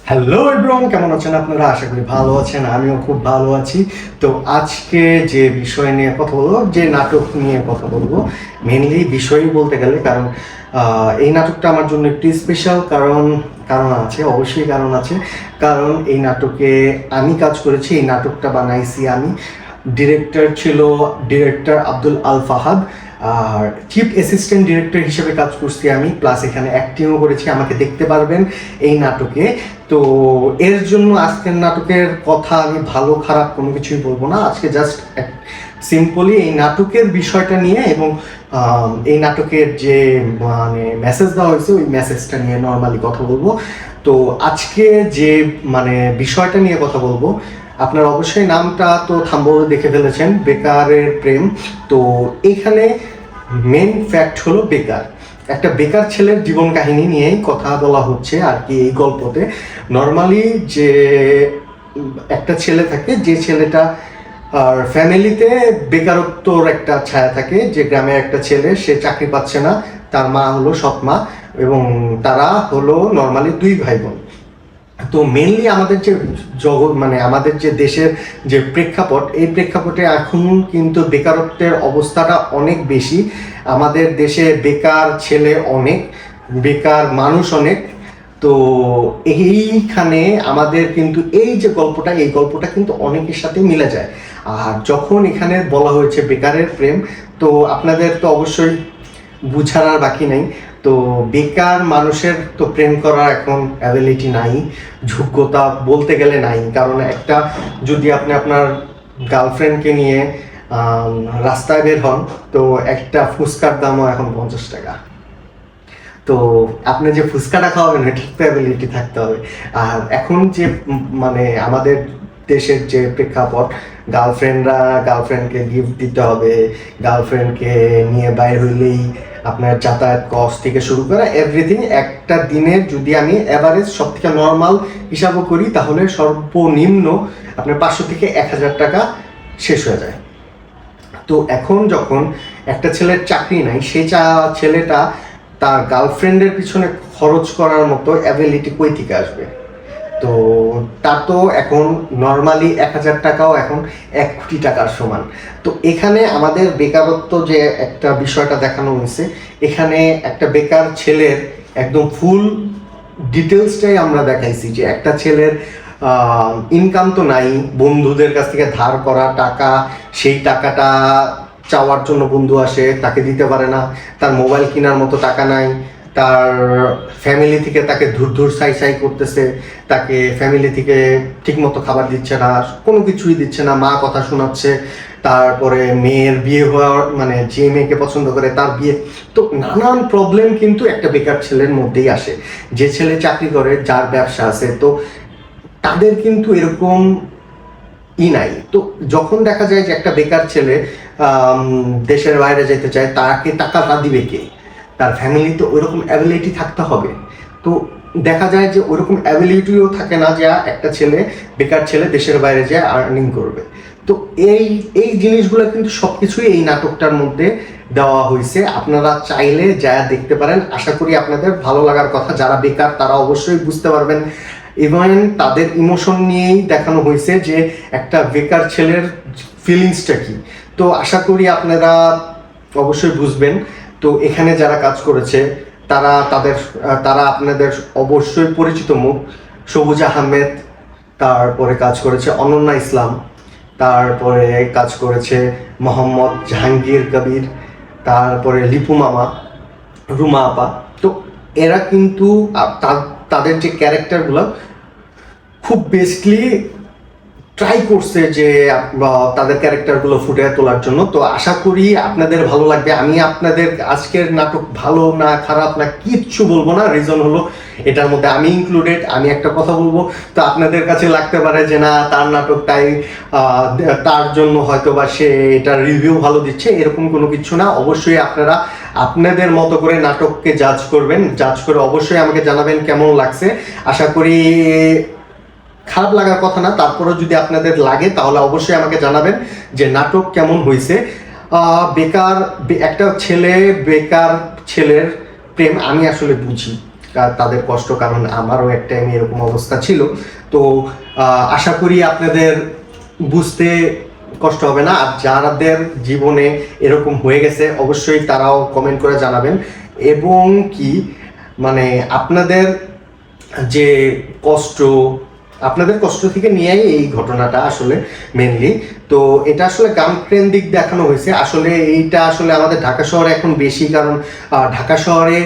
Hello everyone, কেমন আছেন আপনারা? আশা করি ভালো আছেন, আমিও খুব ভালো আছি। তো আজকে যে বিষয় নিয়ে কথা বলবো, যে নাটক নিয়ে কথা বলবো, মেনলি বিষয়ই বলতে গেলে, কারণ এই নাটকটা আমার জন্য একটু স্পেশাল। কারণ কারণ আছে, অবশ্যই কারণ আছে। কারণ এই নাটকে আমি কাজ করেছি, এই নাটকটা বানাইছি আমি। ডিরেক্টর ছিল ডিরেক্টর আব্দুল আল ফাহাদ, আর চিফ অ্যাসিস্ট্যান্ট ডিরেক্টর হিসেবে কাজ করছি আমি, প্লাস এখানে অ্যাক্টিংও করেছি। আমাকে দেখতে পারবেন এই নাটকে। তো এর জন্য আজকের নাটকের কথা আমি ভালো খারাপ কোনো কিছুই বলবো না। আজকে জাস্ট সিম্পলি এই নাটকের বিষয়টা নিয়ে এবং এই নাটকের যে মানে মেসেজ দেওয়া হয়েছে ওই মেসেজটা নিয়ে নর্মালি কথা বলবো। তো আজকে যে মানে বিষয়টা নিয়ে কথা বলবো, আপনার অবশ্যই নামটা তো থাম্বনেলে দেখে ফেলেছেন, বেকারের প্রেম। তো এখানে মেন ফ্যাক্ট হলো বেকার, একটা বেকার ছেলের জীবন কাহিনী নিয়েই কথা বলা হচ্ছে আর কি এই গল্পতে। নর্মালি যে একটা ছেলে থাকে, যে ছেলেটা আর ফ্যামিলিতে বেকারত্বর একটা ছায়া থাকে, যে গ্রামের একটা ছেলে, সে চাকরি পাচ্ছে না, তার মা হলো সৎ মা, এবং তারা হলো নর্মালি দুই ভাই বোন। তো মেনলি আমাদের যে জগৎ মানে আমাদের যে দেশের যে প্রেক্ষাপট, এই প্রেক্ষাপটে এখন কিন্তু বেকারত্বের অবস্থাটা অনেক বেশি। আমাদের দেশে বেকার ছেলে অনেক, বেকার মানুষ অনেক। তো এইখানে আমাদের কিন্তু এই যে গল্পটা, এই গল্পটা কিন্তু অনেকের সাথে মিলে যায়। আর যখন এখানে বলা হয়েছে বেকারের প্রেম, তো আপনাদের তো অবশ্যই বুঝার আর বাকি নেই। তো বেকার মানুষের তো প্রেম করার এখন অ্যাবিলিটি নাই, যোগ্যতা বলতে গেলে নাই। কারণ একটা যদি আপনি আপনার গার্লফ্রেন্ডকে নিয়ে রাস্তায় বের হন, তো একটা ফুচকার দামও এখন 50 টাকা। তো আপনি যে ফুচকাটা খাওয়াবেন এটার তো অ্যাবিলিটি থাকতে হবে। আর এখন যে মানে আমাদের দেশের যে প্রেক্ষাপট, গার্লফ্রেন্ডরা গার্লফ্রেন্ডকে গিফট দিতে হবে, গার্লফ্রেন্ডকে নিয়ে বাইর হইলেই আপনার যাতায়াত কস্ট থেকে শুরু করে এভরিথিং, একটা দিনের যদি আমি অ্যাভারেজ সব থেকে নর্মাল হিসাবও করি, তাহলে সর্বনিম্ন আপনার 500 থেকে 1000 টাকা শেষ হয়ে যায়। তো এখন যখন একটা ছেলের চাকরি নাই, সেই ছেলেটা তার গার্লফ্রেন্ডের পিছনে খরচ করার মতো অ্যাবিলিটি কই থেকে আসবে? তো তা তো এখন নর্মালি 1000 টাকাও এখন 1 কোটি টাকার সমান। তো এখানে আমাদের বেকারত্ব যে একটা বিষয়টা দেখানো হয়েছে, এখানে একটা বেকার ছেলের একদম ফুল ডিটেলসটাই আমরা দেখাইছি। যে একটা ছেলের ইনকাম তো নাই, বন্ধুদের কাছ থেকে ধার করা টাকা, সেই টাকাটা চাওয়ার জন্য বন্ধু আসে, তাকে দিতে পারে না। তার মোবাইল কেনার মতো টাকা নাই, তার ফ্যামিলি থেকে তাকে ধুর ধুর সাই সাই করতেছে, তাকে ফ্যামিলি থেকে ঠিকমতো খাবার দিচ্ছে না, কোনো কিছুই দিচ্ছে না, মা কথা শোনাচ্ছে। তারপরে মেয়ের বিয়ে হওয়ার মানে যে মেয়েকে পছন্দ করে তার বিয়ে। তো নানান প্রবলেম কিন্তু একটা বেকার ছেলের মধ্যেই আসে। যে ছেলে চাকরি করে, যার ব্যবসা আছে, তো তাদের কিন্তু এরকম নাই। তো যখন দেখা যায় যে একটা বেকার ছেলে দেশের বাইরে যেতে চায়, তাকে টাকাটা দিবে কে? তার ফ্যামিলি তো ওইরকম অ্যাবিলিটি থাকতে হবে। তো দেখা যায় যে ওইরকম অ্যাবিলিটিও থাকে না যে একটা ছেলে, বেকার ছেলে দেশের বাইরে যায় আর্নিং করবে। তো এই এই জিনিসগুলো কিন্তু সবকিছুই এই নাটকটার মধ্যে দেওয়া হয়েছে। আপনারা চাইলে যা দেখতে পারেন, আশা করি আপনাদের ভালো লাগার কথা। যারা বেকার তারা অবশ্যই বুঝতে পারবেন। ইভেন তাদের ইমোশন নিয়েই দেখানো হয়েছে যে একটা বেকার ছেলের ফিলিংসটা কি। তো আশা করি আপনারা অবশ্যই বুঝবেন। তো এখানে যারা কাজ করেছে তারা আপনাদের অবশ্যই পরিচিত মুখ। সবুজ আহমেদ, তারপরে কাজ করেছে অনন্যা ইসলাম, তারপরে কাজ করেছে মোহাম্মদ জাহাঙ্গীর কবির, তারপরে লিপু মামা, রুমা আপা। তো এরা কিন্তু তাদের যে ক্যারেক্টারগুলো খুব বেস্টলি ট্রাই করছে যে তাদের ক্যারেক্টারগুলো ফুটিয়ে তোলার জন্য। তো আশা করি আপনাদের ভালো লাগবে। আমি আপনাদের আজকের নাটক ভালো না খারাপ না কিচ্ছু বলবো না, রিজন হলো এটার মধ্যে আমি ইনক্লুডেড। আমি একটা কথা বলবো, তো আপনাদের কাছে লাগতে পারে যে না তার নাটক, তাই তার জন্য হয়তো বা সে এটার রিভিউ ভালো দিচ্ছে, এরকম কোনো কিছু না। অবশ্যই আপনারা আপনাদের মতো করে নাটককে জাজ করবেন, জাজ করে অবশ্যই আমাকে জানাবেন কেমন লাগছে। আশা করি খারাপ লাগার কথা না, তারপরেও যদি আপনাদের লাগে তাহলে অবশ্যই আমাকে জানাবেন যে নাটক কেমন হয়েছে। বেকার একটা ছেলে, বেকার ছেলের প্রেম আমি আসলে বুঝি। তাদের কষ্ট, কারণ আমারও এক টাইমে এরকম অবস্থা ছিল। তো আশা করি আপনাদের বুঝতে কষ্ট হবে না। আর যাদের জীবনে এরকম হয়ে গেছে অবশ্যই তারাও কমেন্ট করে জানাবেন। এবং কি মানে আপনাদের যে কষ্ট, আপনাদের কষ্ট থেকে নিয়েই এই ঘটনাটা আসলে মেনলি। তো এটা আসলে গ্রাম কেন্দ্রিক দেখানো হয়েছে। আসলে এইটা আসলে আমাদের ঢাকা শহরে এখন বেশি, কারণ ঢাকা শহরে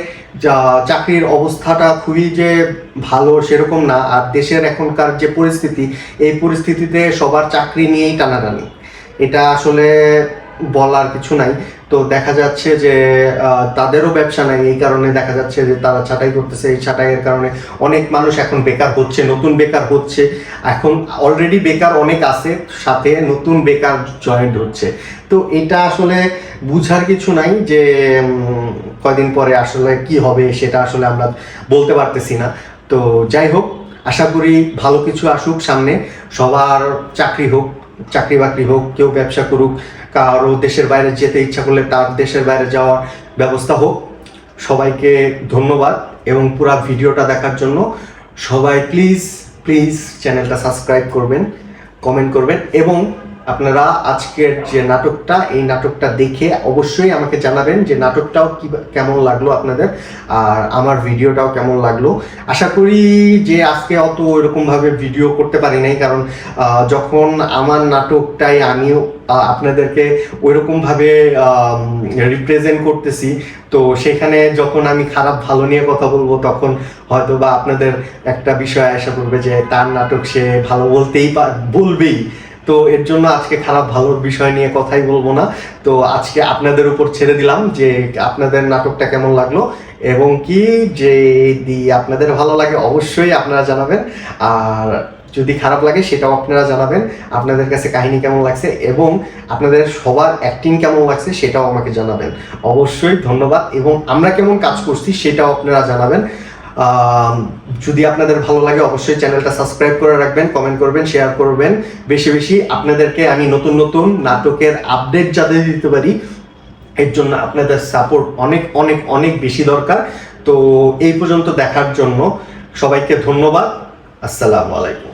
যা চাকরির অবস্থাটা খুবই যে ভালো সেরকম না। আর দেশের এখনকার যে পরিস্থিতি, এই পরিস্থিতিতে সবার চাকরি নিয়েই টানাটানি, এটা আসলে বলার কিছু নাই। তো দেখা যাচ্ছে যে তাদেরও ব্যবসা নাই, এই কারণে দেখা যাচ্ছে যে তারা ছাঁটাই করতেছে। এই ছাঁটাইয়ের কারণে অনেক মানুষ এখন বেকার হচ্ছে, নতুন বেকার হচ্ছে। এখন অলরেডি বেকার অনেক আছে, সাথে নতুন বেকার জয়েন্ট হচ্ছে। তো এটা আসলে বুঝার কিছু নাই যে কয়দিন পরে আসলে কি হবে সেটা আসলে আমরা বলতে পারতেছি না। তো যাই হোক, আশা করি ভালো কিছু আসুক সামনে, সবার চাকরি হোক, চাকরি বাকরি হোক, কেউ ব্যবসা করুক, কারো দেশের বাইরে যেতে ইচ্ছা করলে তার দেশের বাইরে যাওয়ার ব্যবস্থা হোক। সবাইকে ধন্যবাদ এবং পুরো ভিডিওটা দেখার জন্য। সবাই প্লিজ প্লিজ চ্যানেলটা সাবস্ক্রাইব করবেন, কমেন্ট করবেন, এবং আপনারা আজকের যে নাটকটা, এই নাটকটা দেখে অবশ্যই আমাকে জানাবেন যে নাটকটাও কেমন লাগলো আপনাদের, আর আমার ভিডিওটাও কেমন লাগলো। আশা করি যে আজকে অত এরকমভাবে ভিডিও করতে পারি নাই, কারণ যখন আমার নাটকটাই আমিও আপনাদেরকে ওইরকমভাবে রিপ্রেজেন্ট করতেছি, তো সেখানে যখন আমি খারাপ ভালো নিয়ে কথা বলবো তখন হয়তো বা আপনাদের একটা বিষয় আসা পড়বে যে তার নাটক সে ভালো বলবেই। তো এর জন্য আজকে খারাপ ভালোর বিষয় নিয়ে কথাই বলবো না। তো আজকে আপনাদের উপর ছেড়ে দিলাম যে আপনাদের নাটকটা কেমন লাগলো, এবং কি যদি আপনাদের ভালো লাগে অবশ্যই আপনারা জানাবেন, আর যদি খারাপ লাগে সেটাও আপনারা জানাবেন। আপনাদের কাছে কাহিনী কেমন লাগছে এবং আপনাদের সবার অ্যাক্টিং কেমন লাগছে সেটাও আমাকে জানাবেন অবশ্যই। ধন্যবাদ। এবং আমরা কেমন কাজ করছি সেটাও আপনারা জানাবেন। যদি আপনাদের ভালো লাগে অবশ্যই চ্যানেলটা সাবস্ক্রাইব করে রাখবেন, কমেন্ট করবেন, শেয়ার করবেন বেশি বেশি। আপনাদেরকে আমি নতুন নতুন নাটকের আপডেট যাতে দিতে পারি, এর জন্য আপনাদের সাপোর্ট অনেক অনেক অনেক বেশি দরকার। তো এই পর্যন্ত দেখার জন্য সবাইকে ধন্যবাদ। আসসালামু আলাইকুম।